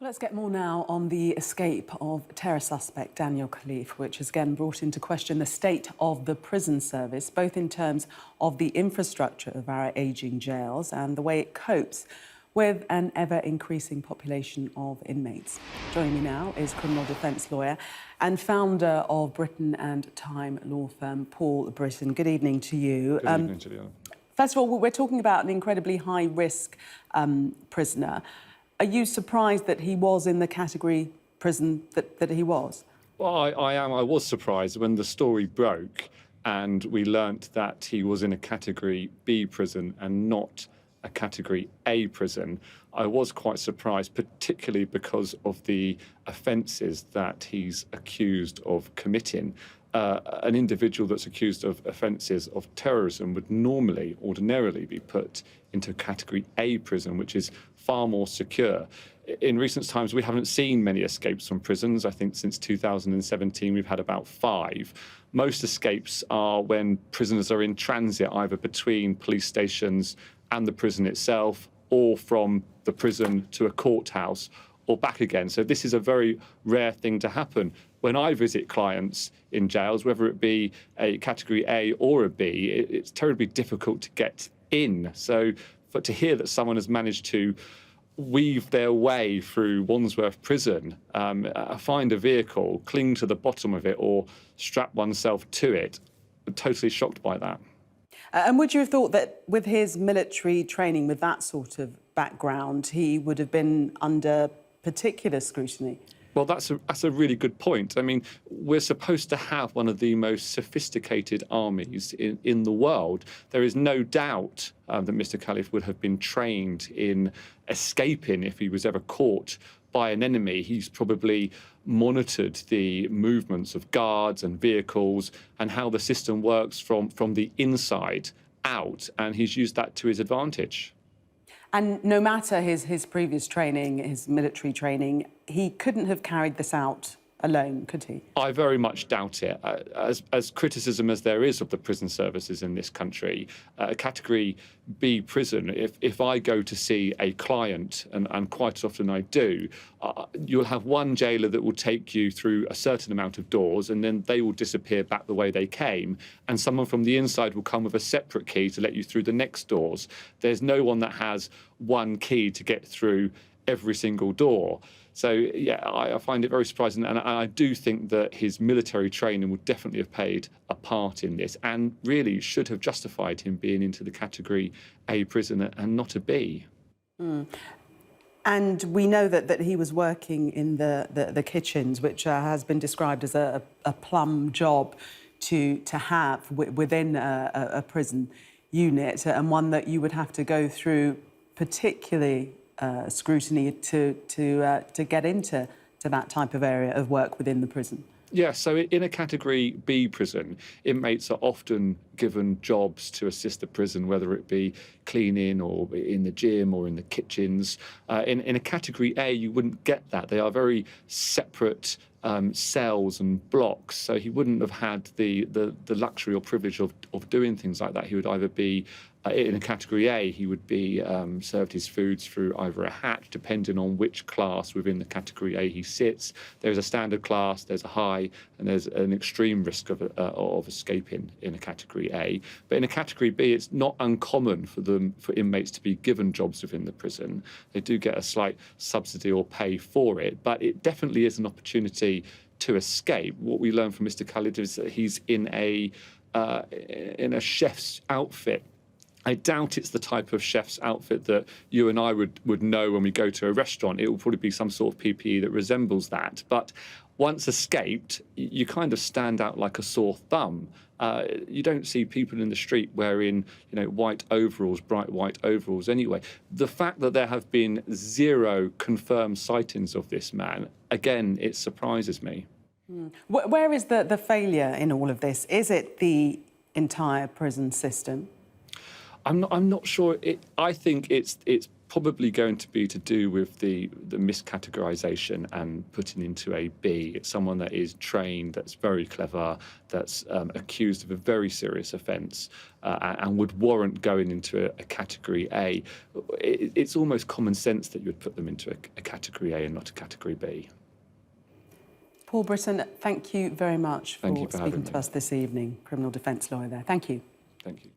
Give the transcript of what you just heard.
Let's get more now on the escape of terror suspect Daniel Khalife, which has again brought into question the state of the prison service, both in terms of the infrastructure of our ageing jails and the way it copes with an ever-increasing population of inmates. Joining me now is criminal defence lawyer and founder of Britton and Time law firm, Paul Britton. Good evening to you. Good evening, Juliana. First of all, we're talking about an incredibly high-risk prisoner. Are you surprised that he was in the category prison that he was? Well, I am. I was surprised when the story broke and we learnt that he was in a Category B prison and not a Category A prison. I was quite surprised, particularly because of the offences that he's accused of committing. An individual that's accused of offences of terrorism would ordinarily be put into Category A prison, which is far more secure. In recent times, we haven't seen many escapes from prisons. I think since 2017, we've had about 5. Most escapes are when prisoners are in transit, either between police stations and the prison itself, or from the prison to a courthouse, or back again. So this is a very rare thing to happen. When I visit clients in jails, whether it be a Category A or a B, it's terribly difficult to get in. So to hear that someone has managed to weave their way through Wandsworth Prison, find a vehicle, cling to the bottom of it, or strap oneself to it, I'm totally shocked by that. And would you have thought that with his military training, with that sort of background, he would have been under particular scrutiny? Well, that's a really good point. I mean, we're supposed to have one of the most sophisticated armies in the world. There is no doubt that Mr. Khalife would have been trained in escaping if he was ever caught by an enemy. He's probably monitored the movements of guards and vehicles and how the system works from the inside out, and he's used that to his advantage. And no matter his previous training, his military training, he couldn't have carried this out alone, could he? I very much doubt it. As criticism as there is of the prison services in this country, a Category B prison, if I go to see a client, and quite often I do, you'll have one jailer that will take you through a certain amount of doors, and then they will disappear back the way they came, and someone from the inside will come with a separate key to let you through the next doors. There's no one that has one key to get through every single door. So, yeah, I find it very surprising, and I do think that his military training would definitely have played a part in this, and really should have justified him being into the Category A prison and not a B. Mm. And we know that he was working in the kitchens, which has been described as a plum job to have within a prison unit, and one that you would have to go through particularly scrutiny to get into that type of area of work within the prison. Yeah, so in a Category B prison, inmates are often given jobs to assist the prison, whether it be cleaning or in the gym or in the kitchens. In a Category A, you wouldn't get that. They are very separate cells and blocks, so he wouldn't have had the luxury or privilege of doing things like that. He would either be in a Category A, he would be served his foods through either a hatch, depending on which class within the Category A he sits. There's a standard class, there's a high, and there's an extreme risk of escaping in a Category A. But in a Category B, it's not uncommon for inmates to be given jobs within the prison. They do get a slight subsidy or pay for it, but it definitely is an opportunity to escape. What we learn from Mr. Khalife is that he's in a chef's outfit. I doubt it's the type of chef's outfit that you and I would know when we go to a restaurant. It will probably be some sort of PPE that resembles that. But once escaped, you kind of stand out like a sore thumb. You don't see people in the street wearing, white overalls, bright white overalls anyway. The fact that there have been 0 confirmed sightings of this man, again, it surprises me. Where is the failure in all of this? Is it the entire prison system? I'm not sure. I think it's probably going to be to do with the miscategorisation and putting into a B. It's someone that is trained, that's very clever, that's accused of a very serious offence and would warrant going into a category A. It's almost common sense that you would put them into a category A and not a category B. Paul Britton, thank you very much for Thank you for speaking having to me. us this evening, criminal defence lawyer there. Thank you. Thank you.